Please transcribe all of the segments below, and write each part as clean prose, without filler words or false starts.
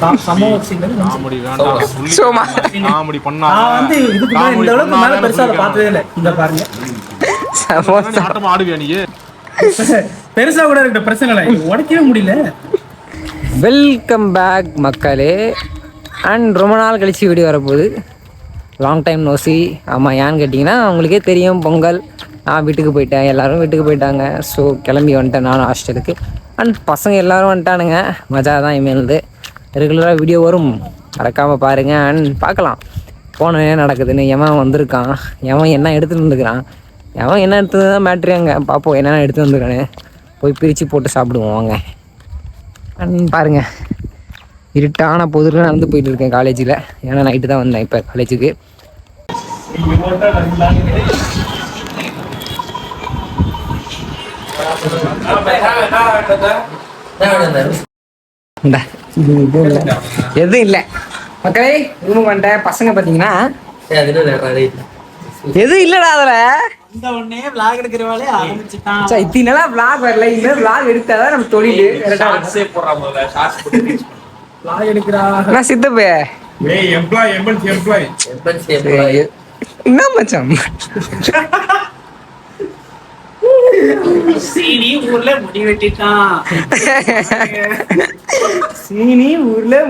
Comedy வேண்டாம். Comedy பண்ணா வந்து இதுக்கு இந்த அளவுக்கு மேல பெருசா அதை பார்த்ததே இல்லை. இந்த பாருங்க ஆட்டமா ஆடுவியா நீ? பெருசா கூட இருக்க பிரச்சனை இல்லை, உடைக்கவே முடியல. வெல்கம் பேக் மக்களே. அண்ட் ரொம்ப நாள் கழிச்சு வீடியோ வரப்போகுது. Long time nosy. ஆமாம், ஏன்னு கேட்டிங்கன்னா உங்களுக்கே தெரியும், பொங்கல் நான் வீட்டுக்கு போயிட்டேன், எல்லோரும் வீட்டுக்கு போயிட்டாங்க. ஸோ கிளம்பி வந்துட்டேன் நானும் ஹாஸ்டலுக்கு. அண்ட் பசங்க எல்லோரும் வந்துட்டானுங்க. மஜா தான் இமேல்து. ரெகுலராக வீடியோ வரும், மறக்காமல் பாருங்கள். அண்ட் பார்க்கலாம் போன என்ன நடக்குதுன்னு. எவன் வந்திருக்கான், எவன் என்ன எடுத்துகிட்டு வந்துருக்கிறான், எவன் என்ன எடுத்து தான் மேட்ரியாங்க பார்ப்போம். என்னென்ன எடுத்து வந்துருக்கானு போய் பிரித்து போட்டு சாப்பிடுவோம் வாங்க. அண்ட் பாருங்கள், இருட்டான பொதுவில் நடந்து போயிட்டு இருக்கேன் காலேஜில். ஏன்னா நைட்டு தான் வந்தேன் இப்போ காலேஜுக்கு. எதுவும் இல்லை மக்களே, ரூமுக்கு வந்துட்டேன். பசங்க பார்த்தீங்கன்னா எதுவும் இல்லைடா அதில். இத்தனை விளாக் வரல, இனிமேல் விளாக் எடுத்தாதான் நம்ம தொழில். சித்தப்பே என்ன மச்சான், சீனி ஊர்ல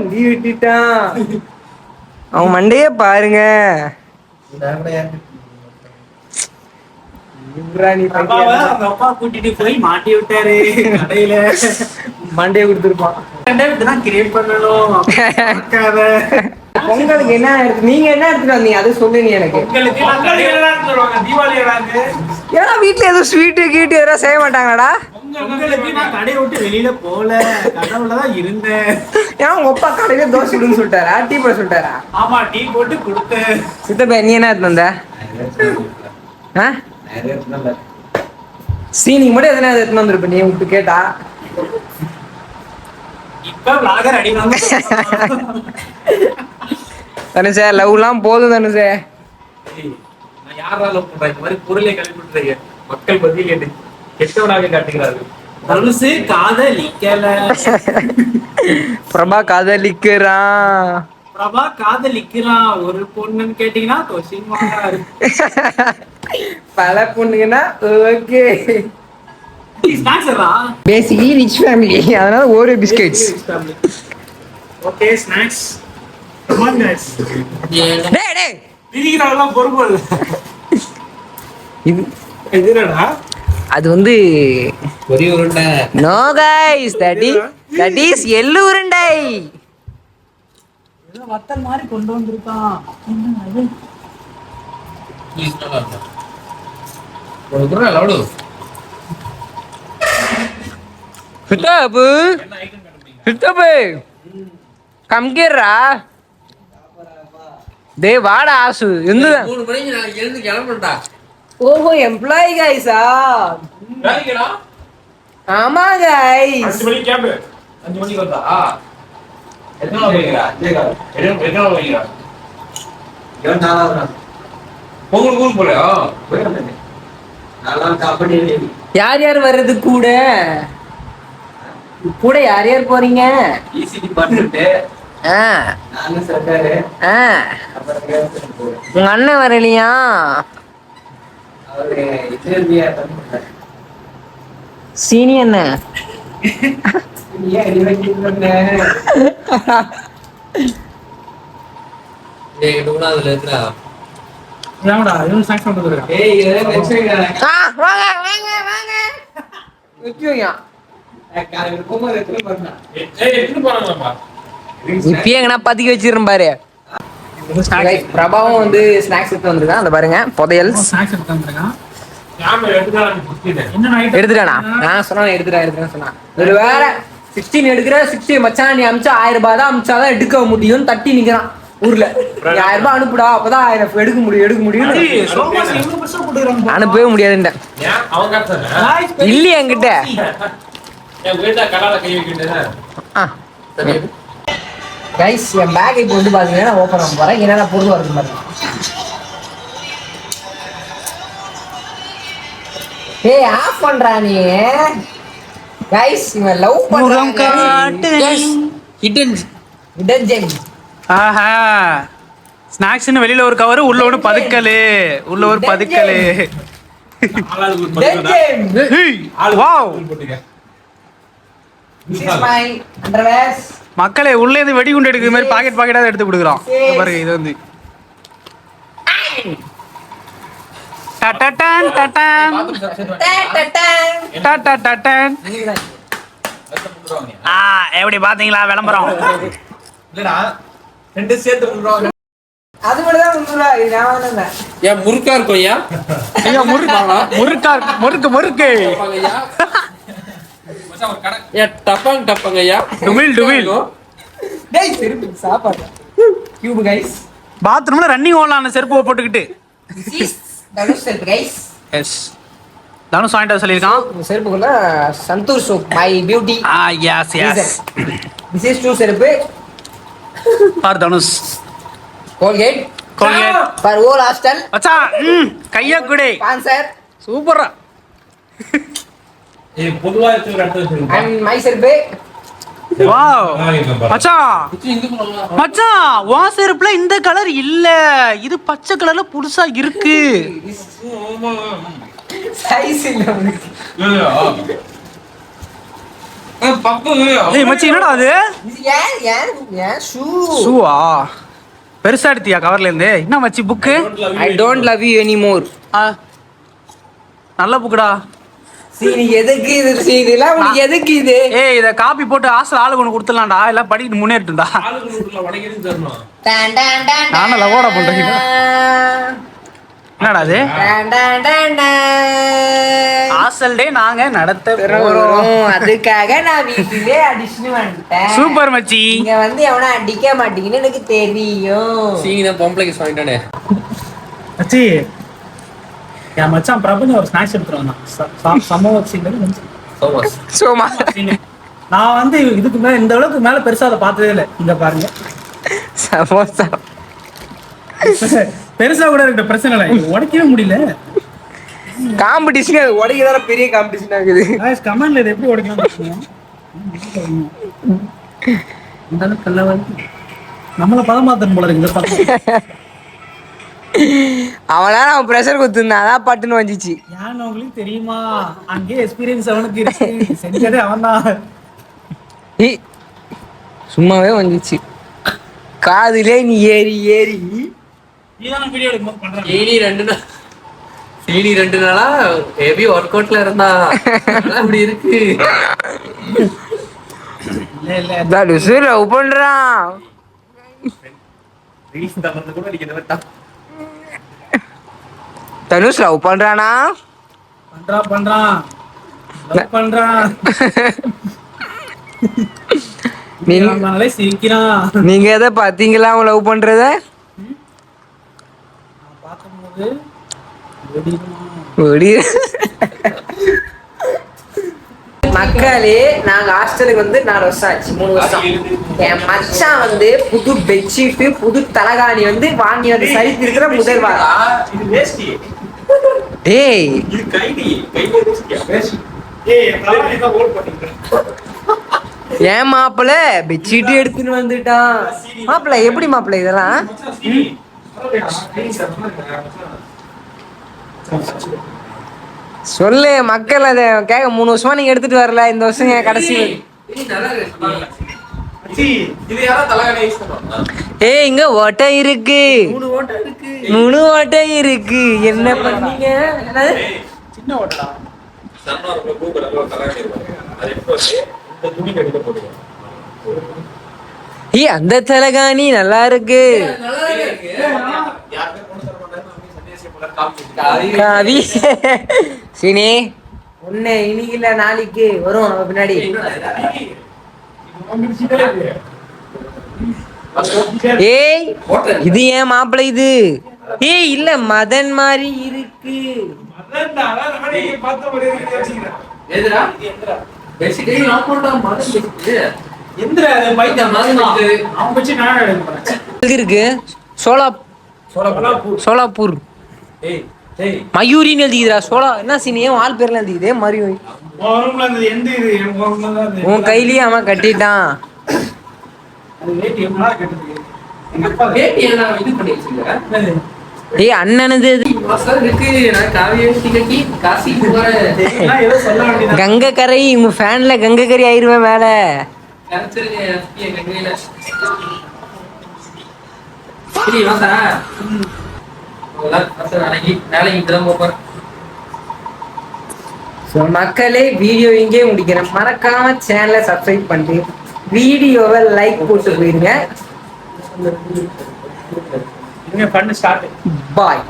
முடி வெட்டிட்டான். அவன் மண்டையே பாருங்க. அப்பா கூட்டிட்டு போய் மாட்டி விட்டாரு கடையில. மண்டையை கொடுத்துருப்பான். கிரியேட் பண்ணணும். பொங்கலுக்கு என்ன எடுத்து, நீங்க என்ன எடுத்துட்டு வந்தீங்க அது சொல்லுங்க எனக்கு. தீபாவளி ஏன்னா வீட்டுல எதுவும் ஸ்வீட்டு கீட்டு எதாவது செய்ய மாட்டாங்கடா. நான் கடையை விட்டு வெளியில போல, கடவுளதான் இருந்தேன். ஏன்னா உங்க அப்பா கடையில தோசை சுடுன்னு சொல்லிட்டாரா, டீ போட சொல்லிட்டாரா? ஆமா, டீ போட்டு கொடுத்தேன். சித்தப்பா நீ என்ன எடுத்து வந்த? சீனி மட்டும் எதனா எடுத்து வந்திருப்ப நீ விட்டு கேட்டா. இப்ப விளாகர் அடி தனுஷே, லவ்லாம் போதும் தனுஷே. நான் யாரா லவ் பண்றேன்? இந்த மாதிரி பொருளை கல்வி விட்டுறீங்க. மக்கள் பத்தி கெட்டவனாக காட்டுகிறார்கள். தனுஷு காதலிக்கல. பிரபா காதலிக்கிறான். பிரபா காதலிக்கிறான். ஒரு பொண்ணுன்னு கேட்டீங்கன்னா பல பொண்ணுங்கன்னா ஓகே. பேசிக்கலி ரிச் ஃபேமிலி, அதனால ஒரு பிஸ்கெட்ஸ். Okay, snacks. அது வந்து ஒரே உருண்டை. நோ கைஸ், தட் இஸ் எள்ளு உருண்டை. ஏதோ வத்தல் மாதிரி கொண்டு வந்திருக்கான். சித்தப்பு சித்தப்பு கம்கிர்ரா டே வாடா ஆசு. எந்த 3 மணிக்கு நான் எழுந்து கிளம்புறேன்டா. ஓஹோ, எம்ப்ளாயி கைஸா? ஆமா கைஸ். 5 மணிக்கு கேப். 5 மணிக்கு வந்தா எத்தனை நாள் வைக்கிறா? எத்தனை நாள் வைக்கிறா? 24 பொங்கல் ஊருக்கு போலையா? யார் யார் வர்றது கூட? கூட யார் யார் போறீங்க? EC department. உங்க அண்ணன் வரலையா? சீனி அண்ணன் இப்பயே எங்கன்னா பதுக்கி வச்சிருந்தேன் பாரு. பிரபாவும் வந்து ஸ்நாக்ஸ் எடுத்து வந்திருக்கான். அந்த பாருங்க, புதையல் எடுத்துட்டானா? நான் சொன்னா எடுத்துட்டேன் சொன்னா. ஒரு வேற 16 எடுக்கிற 60 மச்சான், நீ அமிச்சா 1000 ரூபாய் தான் அமிச்சாதான் எடுக்க முடியும்னு தட்டி நிக்கிறான் ஊர்ல. 1000 ரூபாய் அனுப்புடா, அப்பதான் 1000 எடுக்க முடியும். அனுப்பவே முடியாதுன்ட்டேன். இல்லையா என்கிட்ட? கைஸ், என் பேக் இப்போ வந்து பாத்தீங்கன்னா நான் ஓப்பன் பண்ண போறேன். என்னென்ன பொருள் வருது பாருங்க. ஏய், ஆஃப் பண்றா நீ. கைஸ், இவன் லவ் பண்றான். Hidden detergent. ஆஹா ஸ்நாக்ஸ்னு வெளியில ஒரு கவர், உள்ள ஒன்று பதுக்கலு, உள்ள ஒரு பதுக்கலு. ஆளாளுக்கு ஒரு பதுக்கடா. Detergent. Wow This is my underwears. மக்களே உள்ளே இருந்து வெடிகுண்டு எடுக்கிற மாதிரி பாக்கெட் பாக்கெட்டாக எடுத்து கொடுக்குறோம். இங்க பாருங்க இது வந்து டட்டடன் டட்டன் டட்டடன். எப்படி பாத்தீங்களா விளம்பரம்? இல்லடா 2 சேர்த்து பண்றோம். அது மட்டும் தான் முந்நூறுவா. இது நான் வாங்கினேன். ஏன் முறுக்கா இருக்கும் ஐயா? ஐயா முறுக்கு முறுக்கு ஐயா ஏன் டப்பாங்க ஐயா? டுமில் டுமில். டேய் செருப்பு சாப்பாடு. Cube guys. பாத்ரூம்ல ரன்னிங் ஓடலாம் அந்த செருப்பு போட்டுக்கிட்டு. This is தனுஷ் செருப்பு கைஸ். எஸ் தனுஷ் வாங்கிட்டு சொல்லியிருக்கான். இந்த செருப்புக்குள்ள Santoor soap my beauty. Yes yes This is 2 செருப்பு. For Dhanush. Colgate. Colgate. For whole hostel. அச்சா கையா குடே Sponsor. சூப்பரா. ஏய் பொதுவா இருக்கிற இடத்துல சொல்லுங்க. And my செருப்பு. வாவ் மச்சான் மச்சான் உன் செருப்புல இந்த கலர் இல்ல, இது பச்சை கலர்ல புதுசா இருக்கு. சைஸ் இல்ல உனக்கு. ஏய் மச்சி என்னடா அது? இது ஏன் ஷூ. ஷூவா? பெருசா எடுத்தியா கவர்ல இருந்து? என்ன மச்சி book? I don't love you anymore. நல்ல புக்குடா. நீ எதுக்கு இது இதெல்லாம் உனக்கு எதுக்கு இது? ஏய் இத காப்பி போட்டு ஹாஸ்டல் ஆளுக்கு ஒன்று கொடுத்துடலாம்டா, எல்லாம் படிக்கிட்டு முன்னேறிட்டுடா. ஆளுக்கு நூறுல உனக்கு எதுக்கு தரணும்? டான் டான் டான். நானும் லவோட பண்றேன். என்னடா அது? டான் டான் டான் டான். ஹாஸ்டல் டே நாங்க நடத்த போறோம். அதுக்காக நான் வீட்டிலே அடிச்சுட்டு வந்துட்டேன். சூப்பர் மச்சி. நீங்க வந்து எவனா அடிக்க மாட்டீங்கன்னு எனக்கு தெரியும். சீனி தான் பொம்பளைக்கு வாங்கிட்டானே. மச்சி என் மச்சான் பிரபஞ்சம் ஒரு ஸ்நாக்ஸ் எடுத்துட்டு வந்தான். சமூக சோமா. நான் வந்து இதுக்கு மேல இந்த அளவுக்கு மேல பெருசா அதை பார்த்ததே இல்லை. இங்க பாருங்க சமோசா. பெருசா கூட இருக்க பிரச்சனை இல்லை, இது உடைக்கவே முடியல. காம்படிஷன் அது உடைக்கதான பெரிய காம்படிஷன் ஆகுது. கமெண்ட்ல இது எப்படி உடைக்கலாம்? இந்த அளவுக்கு எல்லாம் வந்து நம்மள பதமாத்தன் போல இருக்கு இந்த பக்கம். அவன் ப்ரெஷர் குத்துந்தான், அதான் பட்டுன்னு வந்துச்சு. ஏன்னு உங்களுக்கு தெரியுமா? அங்கே எக்ஸ்பீரியன்ஸ் அவனுக்கு இருக்கு, செஞ்சதே அவன் தான். சும்மாவே வந்துச்சு காதுலே. நீ ஏறி ஏறி நீதான் வீடியோ எடுக்கும்போது பண்றான். சீனி 2 நாளா ஹெவி ஒர்க் அவுட்ல இருந்தா அப்படி இருக்கு. தனுஷ் லவ் பண்றான். ரீல்ஸ் தரது கூட நீங்க இந்த தனுஷ் லவ் பண்றானா? பண்றான் லவ் பண்றான். நீங்க சிரிக்கிறான். நீங்க எதை பாத்தீங்களா அவன் லவ் பண்றத? பார்க்கும்போது மக்களே நாங்க ஹாஸ்டலுக்கு வந்து 4 வருஷம் ஆச்சு, 3 வருஷம். என் மச்சான் வந்து புது பெட்ஷீட் புது தலகாணி வந்து வாங்கி வந்து சரித்து இருக்கிற முதல் வாரம். இது வேஷ்டி. டேய் இது கைடி வேஷ்டியா? வேஷ்டி. ஏய் தலவாணி தான் ஓட் பண்ணிட்டேன். ஏன் மாப்பிள்ள பெட்ஷீட் எடுத்துன்னு வந்துட்டான். மாப்பிள்ள எப்படி மாப்பிள்ள இதெல்லாம்? சொல்லு மக்கள் அதை கேட்க. 3 வருஷமா நீங்க எடுத்துட்டு வரல, இந்த வருஷம் என் கடைசி. இது யாரா தலகாணி யூஸ் பண்ணுவாங்க? ஏய் இங்க ஓட்டை இருக்கு, 3 ஓட்டை இருக்கு. என்ன பண்ணீங்க? சின்ன ஓட்டடா. சன்னோர கூகுள்ல தலகாணி இருக்கு. அது எப்போ இந்த துணி கடில போடுவாங்க. ஏய் அந்த தலகாணி நல்லா இருக்கு. யாருமே கொண்டு தர மாட்டாங்க. சன்னியாசி போல காப்பி. காவி சீனி ஒண்ணு இன்னைக்கு இல்ல நாளைக்கு வரும் நம்ம பின்னாடி. ஏய் இது ஏன் மாப்பிள்ளை இது? ஏய் இல்ல மதன் மாதிரி இருக்கு. எதுடா பேசிட்டே நான் போறடா மதன் பேசிட்டு எந்திர பைத்தியம் அவன் வச்சு நான் எடுக்க போறேன். எங்க இருக்கு? சோலாப்பூர். ஏய் ஏய் மயூரின்னு எழுதிக்கிறா. சோலா என்ன சீனியே ஆள் பேர்ல எழுதிக்குதே மயூரி. ரூம்ல இருந்தது எந்த இது? என் ரூம்ல தான் இருக்கு. உன் கையிலயே அவன் கட்டிட்டான். அது வேட்டி எவ்வளவு நாள் கட்டுறது எங்க அப்பா வேட்டி என்ன இது பண்ணி வச்சிருக்கேன் ஏய் அண்ணனது இது. இருக்கு. நான் காவிய வேட்டி கட்டி காசிக்கு போறேன். ஏதோ சொல்ல வேண்டியது கங்கை கரை உங்க ஃபேன்ல கங்கை கரை ஆயிருவேன் மேல. கரைச்சிருக்கேன் என் கையில. சரி வாசா. நாளைக்கு இப்பதான் போறேன். ஸோ மக்களே வீடியோ இங்கே முடிக்கிறேன். மறக்காம சேனலை சப்ஸ்கிரைப் பண்ணிட்டு வீடியோவை லைக் போட்டு போயிருங்க. இனிமே பண்ணு ஸ்டார்ட் பாய்.